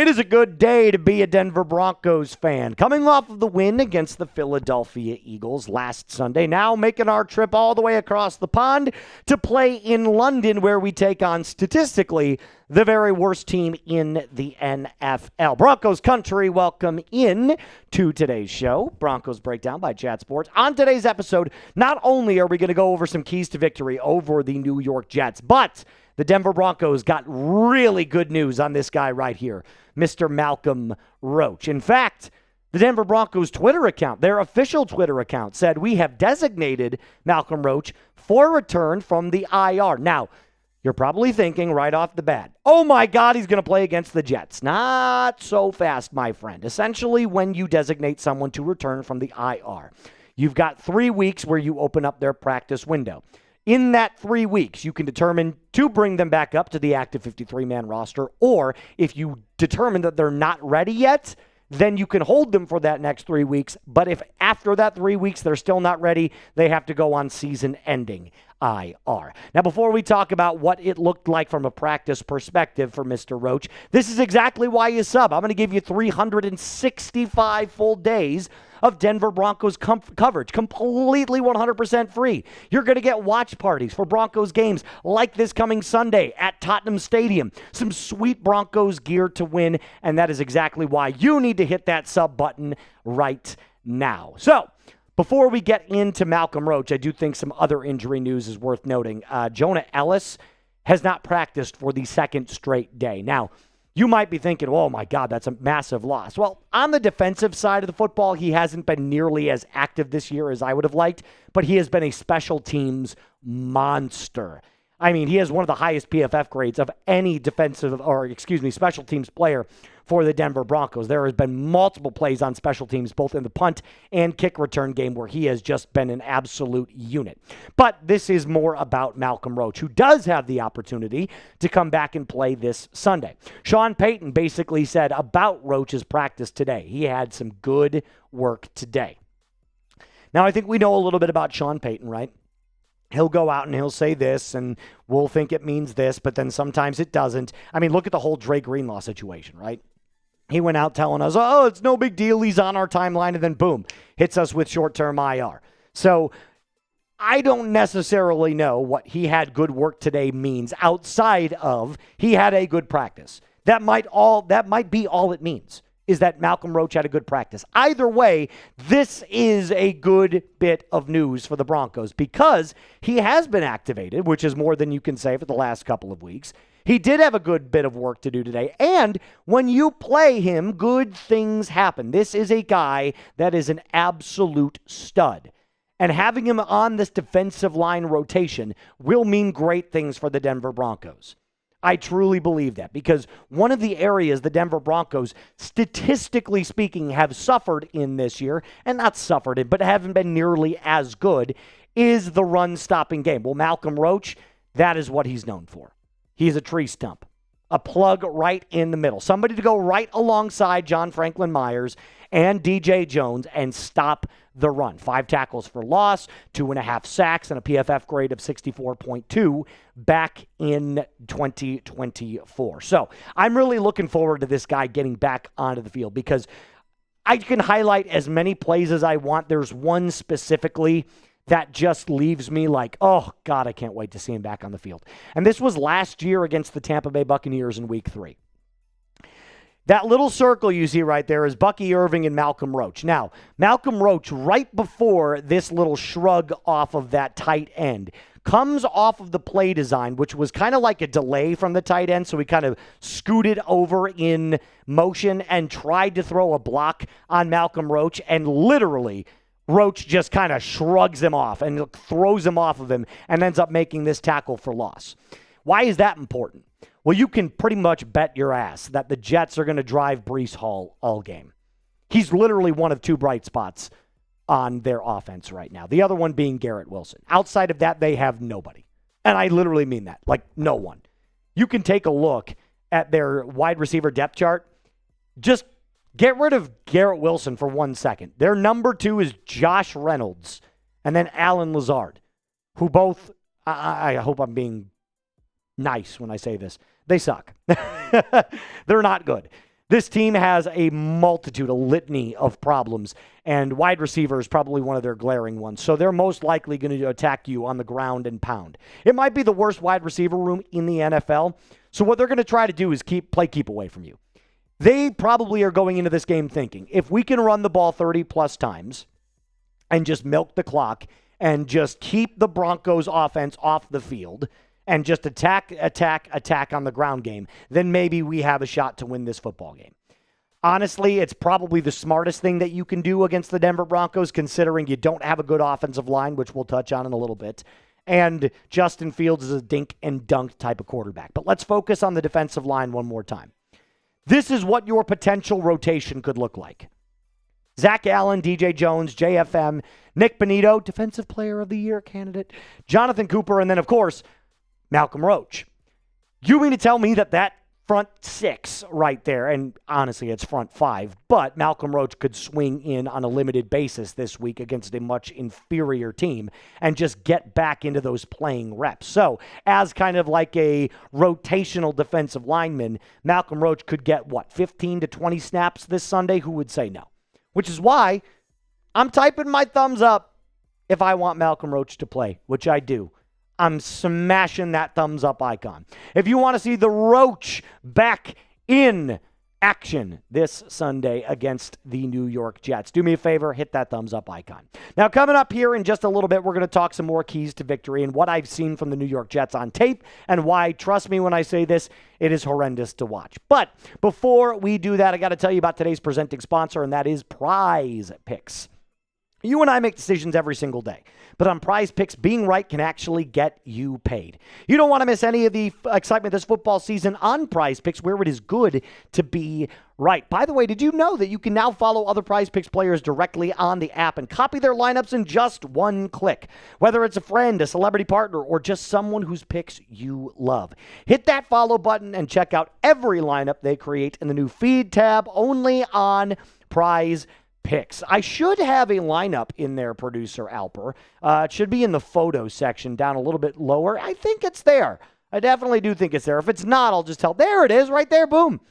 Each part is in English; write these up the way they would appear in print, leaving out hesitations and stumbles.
It is a good day to be a Denver Broncos fan. Coming off of the win against the Philadelphia Eagles last Sunday, now making our trip all the way across the pond to play in London, where we take on, statistically, the very worst team in the NFL. Broncos country, welcome in to today's show, Broncos Breakdown by Chat Sports. On today's episode, not only are we going to go over some keys to victory over the New York Jets, but the Denver Broncos got really good news on this guy right here, Mr. Malcolm Roach. In fact, the Denver Broncos Twitter account, their official Twitter account, said we have designated Malcolm Roach for return from the IR. Now, you're probably thinking right off the bat, oh my God, he's going to play against the Jets. Not so fast, my friend. Essentially, when you designate someone to return from the IR, you've got 3 weeks where you open up their practice window. In that 3 weeks, you can determine to bring them back up to the active 53-man roster, or if you determine that they're not ready yet, then you can hold them for that next 3 weeks. But if after that 3 weeks they're still not ready, they have to go on season-ending IR. Now, before we talk about what it looked like from a practice perspective for Mr. Roach, this is exactly why you sub. I'm going to give you 365 full days of Denver Broncos coverage, completely 100% free. You're going to get watch parties for Broncos games like this coming Sunday at Tottenham Stadium. Some sweet Broncos gear to win, and that is exactly why you need to hit that sub button right now. So, before we get into Malcolm Roach, I do think some other injury news is worth noting. Jonah Elliss has not practiced for the second straight day. Now, you might be thinking, oh my God, that's a massive loss. Well, on the defensive side of the football, he hasn't been nearly as active this year as I would have liked, but he has been a special teams monster. I mean, he has one of the highest PFF grades of any special teams player for the Denver Broncos. There has been multiple plays on special teams, both in the punt and kick return game, where he has just been an absolute unit. But this is more about Malcolm Roach, who does have the opportunity to come back and play this Sunday. Sean Payton basically said about Roach's practice today, he had some good work today. Now, I think we know a little bit about Sean Payton, right? He'll go out and he'll say this, and we'll think it means this, but then sometimes it doesn't. I mean, look at the whole Dre Greenlaw situation, right? He went out telling us, oh, it's no big deal, he's on our timeline, and then boom, hits us with short-term IR. So I don't necessarily know what he had good work today means outside of he had a good practice. That might be all it means, is that Malcolm Roach had a good practice. Either way, this is a good bit of news for the Broncos because he has been activated, which is more than you can say for the last couple of weeks. He did have a good bit of work to do today, and when you play him, good things happen. This is a guy that is an absolute stud, and having him on this defensive line rotation will mean great things for the Denver Broncos. I truly believe that, because one of the areas the Denver Broncos, statistically speaking, have suffered in this year, and not suffered it, but haven't been nearly as good, is the run-stopping game. Well, Malcolm Roach, that is what he's known for. He's a tree stump, a plug right in the middle, somebody to go right alongside John Franklin Myers and DJ Jones and stop the run. 5 tackles for loss, 2.5 sacks, and a PFF grade of 64.2 back in 2024. So I'm really looking forward to this guy getting back onto the field, because I can highlight as many plays as I want. There's one specifically that just leaves me like, oh, God, I can't wait to see him back on the field. And this was last year against the Tampa Bay Buccaneers in Week 3. That little circle you see right there is Bucky Irving and Malcolm Roach. Now, Malcolm Roach, right before this little shrug off of that tight end, comes off of the play design, which was kind of like a delay from the tight end, so he kind of scooted over in motion and tried to throw a block on Malcolm Roach, and literally Roach just kind of shrugs him off and throws him off of him and ends up making this tackle for loss. Why is that important? Well, you can pretty much bet your ass that the Jets are going to drive Breece Hall all game. He's literally one of 2 bright spots on their offense right now, the other one being Garrett Wilson. Outside of that, they have nobody. And I literally mean that, like no one. You can take a look at their wide receiver depth chart. Just get rid of Garrett Wilson for 1 second. Their number 2 is Josh Reynolds and then Alan Lazard, who both, I hope I'm being nice when I say this, they suck. They're not good. This team has a multitude, a litany of problems, and wide receiver is probably one of their glaring ones. So they're most likely going to attack you on the ground and pound. It might be the worst wide receiver room in the NFL. So what they're going to try to do is keep away from you. They probably are going into this game thinking, if we can run the ball 30-plus times and just milk the clock and just keep the Broncos offense off the field and just attack on the ground game, then maybe we have a shot to win this football game. Honestly, it's probably the smartest thing that you can do against the Denver Broncos, considering you don't have a good offensive line, which we'll touch on in a little bit. And Justin Fields is a dink and dunk type of quarterback. But let's focus on the defensive line one more time. This is what your potential rotation could look like. Zach Allen, DJ Jones, JFM, Nik Bonitto, Defensive Player of the Year candidate, Jonathon Cooper, and then, of course, Malcolm Roach. You mean to tell me that front six right there, and honestly, it's front five, but Malcolm Roach could swing in on a limited basis this week against a much inferior team and just get back into those playing reps. So, as kind of like a rotational defensive lineman, Malcolm Roach could get, 15 to 20 snaps this Sunday? Who would say no? Which is why I'm typing my thumbs up if I want Malcolm Roach to play, which I do. I'm smashing that thumbs up icon. If you want to see the Roach back in action this Sunday against the New York Jets, do me a favor, hit that thumbs up icon. Now, coming up here in just a little bit, we're going to talk some more keys to victory and what I've seen from the New York Jets on tape and why, trust me when I say this, it is horrendous to watch. But before we do that, I got to tell you about today's presenting sponsor, and that is Prize Picks. You and I make decisions every single day, but on Prize Picks, being right can actually get you paid. You don't want to miss any of the excitement this football season on Prize Picks, where it is good to be right. By the way, did you know that you can now follow other Prize Picks players directly on the app and copy their lineups in just one click? Whether it's a friend, a celebrity partner, or just someone whose picks you love. Hit that follow button and check out every lineup they create in the new feed tab only on Prize Picks. I should have a lineup in there, producer Alper. It should be in the photo section down a little bit lower. I think it's there. I definitely do think it's there. If it's not, I'll just tell. There it is, right there. Boom.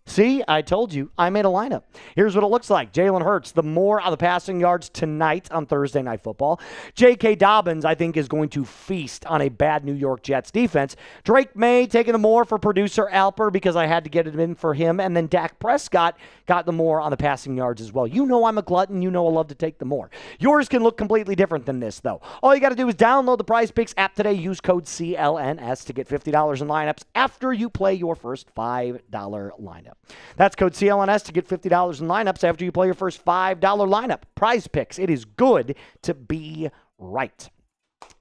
See, I told you, I made a lineup. Here's what it looks like. Jalen Hurts, the more on the passing yards tonight on Thursday Night Football. J.K. Dobbins, I think, is going to feast on a bad New York Jets defense. Drake May taking the more for producer Alper because I had to get it in for him. And then Dak Prescott got the more on the passing yards as well. You know I'm a glutton. You know I love to take the more. Yours can look completely different than this, though. All you got to do is download the Prize Picks app today. Use code CLNS to get $50 in lineups after you play your first $5 lineup. That's code CLNS to get $50 in lineups after you play your first $5 lineup. Prize Picks. It is good to be right.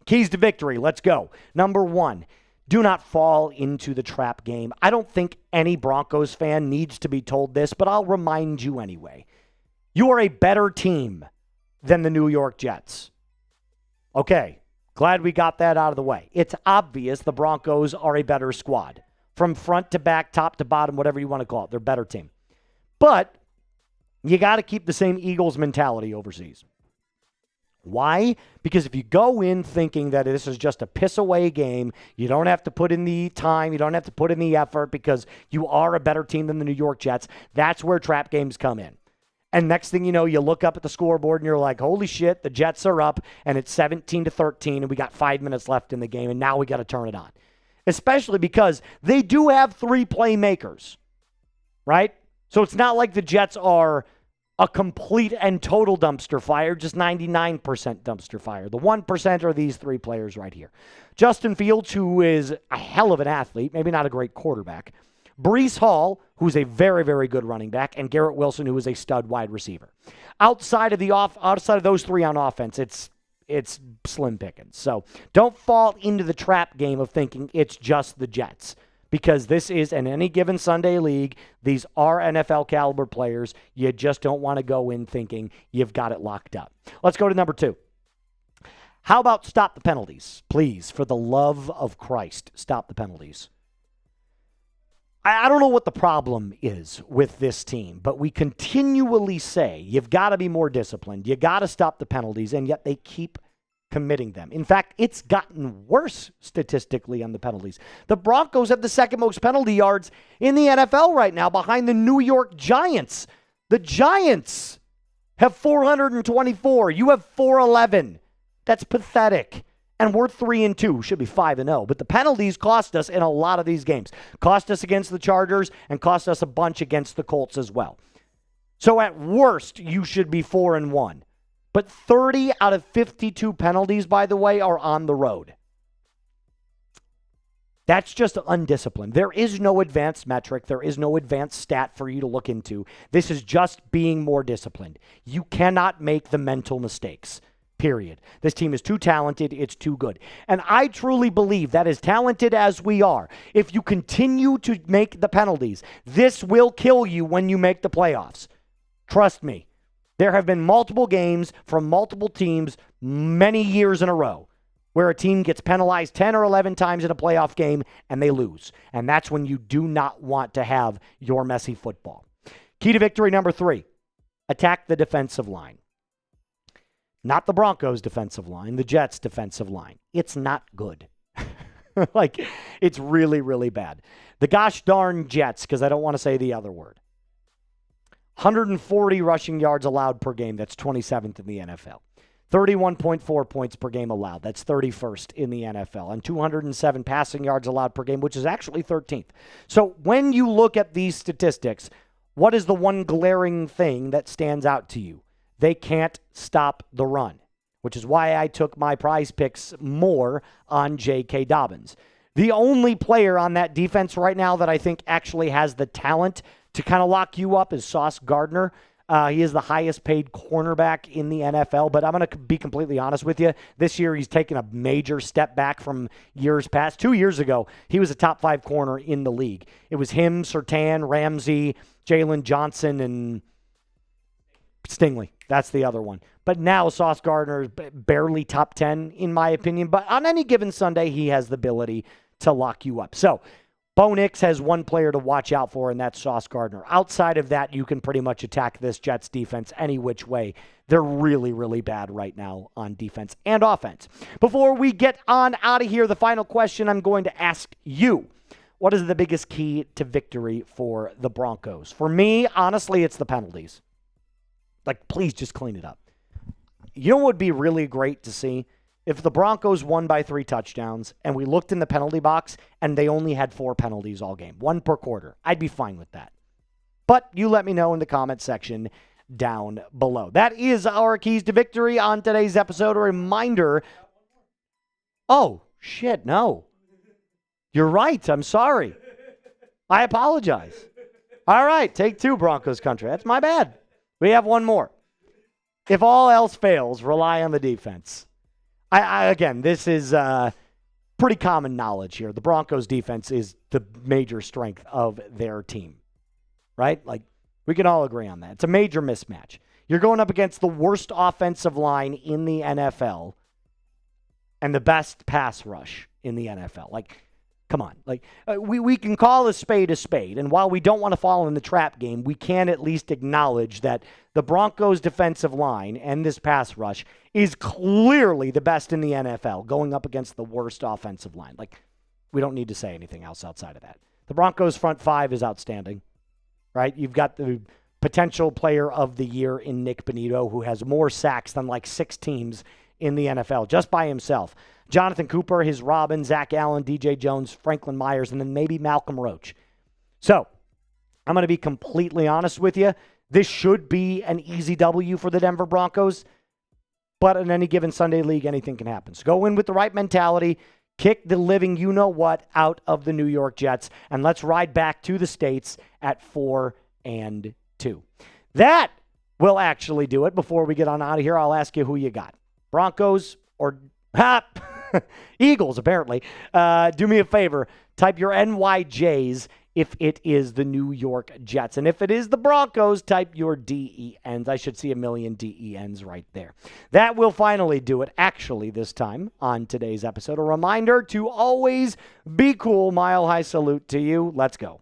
Keys to victory. Let's go. Number one, do not fall into the trap game. I don't think any Broncos fan needs to be told this, but I'll remind you anyway. You are a better team than the New York Jets. Okay, glad we got that out of the way. It's obvious the Broncos are a better squad. From front to back, top to bottom, whatever you want to call it. They're a better team. But you got to keep the same Eagles mentality overseas. Why? Because if you go in thinking that this is just a piss-away game, you don't have to put in the time, you don't have to put in the effort because you are a better team than the New York Jets, that's where trap games come in. And next thing you know, you look up at the scoreboard and you're like, holy shit, the Jets are up, and it's 17-13, and we got 5 minutes left in the game, and now we got to turn it on. Especially because they do have 3 playmakers, right? So it's not like the Jets are a complete and total dumpster fire, just 99% dumpster fire. The 1% are these 3 players right here. Justin Fields, who is a hell of an athlete, maybe not a great quarterback. Breece Hall, who's a very, very good running back, and Garrett Wilson, who is a stud wide receiver. Outside of those 3 on offense, it's slim pickings. So don't fall into the trap game of thinking it's just the Jets, because this is an any given Sunday league. These are NFL caliber players. You just don't want to go in thinking you've got it locked up. Let's go to number 2. How about stop the penalties? Please, for the love of Christ, stop the penalties. I don't know what the problem is with this team, but we continually say you've got to be more disciplined. You got to stop the penalties, and yet they keep committing them. In fact, it's gotten worse statistically on the penalties. The Broncos have the second most penalty yards in the NFL right now behind the New York Giants. The Giants have 424. You have 411. That's pathetic. And we're 3-2. Should be 5-0. But the penalties cost us in a lot of these games. Cost us against the Chargers and cost us a bunch against the Colts as well. So at worst, you should be 4-1. But 30 out of 52 penalties, by the way, are on the road. That's just undisciplined. There is no advanced metric. There is no advanced stat for you to look into. This is just being more disciplined. You cannot make the mental mistakes, period. This team is too talented. It's too good. And I truly believe that as talented as we are, if you continue to make the penalties, this will kill you when you make the playoffs. Trust me. There have been multiple games from multiple teams many years in a row where a team gets penalized 10 or 11 times in a playoff game and they lose. And that's when you do not want to have your messy football. Key to victory number 3, attack the defensive line. Not the Broncos' defensive line, the Jets' defensive line. It's not good. It's really, really bad. The gosh darn Jets, because I don't want to say the other word. 140 rushing yards allowed per game. That's 27th in the NFL. 31.4 points per game allowed. That's 31st in the NFL. And 207 passing yards allowed per game, which is actually 13th. So when you look at these statistics, what is the one glaring thing that stands out to you? They can't stop the run, which is why I took my prize picks more on J.K. Dobbins. The only player on that defense right now that I think actually has the talent to kind of lock you up is Sauce Gardner. He is the highest paid cornerback in the NFL, but I'm going to be completely honest with you. This year, he's taken a major step back from years past. 2 years ago, he was a top 5 corner in the league. It was him, Surtain, Ramsey, Jalen Johnson, and Stingley. That's the other one. But now Sauce Gardner is barely top 10, in my opinion. But on any given Sunday, he has the ability to lock you up. So, Bo Nix has one player to watch out for, and that's Sauce Gardner. Outside of that, you can pretty much attack this Jets defense any which way. They're really, really bad right now on defense and offense. Before we get on out of here, the final question I'm going to ask you. What is the biggest key to victory for the Broncos? For me, honestly, it's the penalties. Please just clean it up. You know what would be really great to see? If the Broncos won by 3 touchdowns and we looked in the penalty box and they only had 4 penalties all game, 1 per quarter, I'd be fine with that. But you let me know in the comment section down below. That is our keys to victory on today's episode. A reminder. Oh, shit, no. You're right. I'm sorry. I apologize. All right, take 2, Broncos country. That's my bad. We have one more. If all else fails, rely on the defense. Again, this is pretty common knowledge here. The Broncos defense is the major strength of their team, right? We can all agree on that. It's a major mismatch. You're going up against the worst offensive line in the NFL and the best pass rush in the NFL. Come on. We can call a spade. And while we don't want to fall in the trap game, we can at least acknowledge that the Broncos defensive line and this pass rush is clearly the best in the NFL going up against the worst offensive line. We don't need to say anything else outside of that. The Broncos front 5 is outstanding, right? You've got the potential player of the year in Nik Bonitto, who has more sacks than 6 teams in the NFL just by himself. Jonathon Cooper, his Robin, Zach Allen, DJ Jones, Franklin Myers, and then maybe Malcolm Roach. So, I'm going to be completely honest with you. This should be an easy W for the Denver Broncos, but in any given Sunday league, anything can happen. So go in with the right mentality, kick the living you-know-what out of the New York Jets, and let's ride back to the States at 4-2. That will actually do it. Before we get on out of here, I'll ask you who you got. Broncos or Eagles, apparently. Do me a favor. Type your NYJs if it is the New York Jets. And if it is the Broncos, type your DENs. I should see a million DENs right there. That will finally do it, actually, this time on today's episode. A reminder to always be cool. Mile high salute to you. Let's go.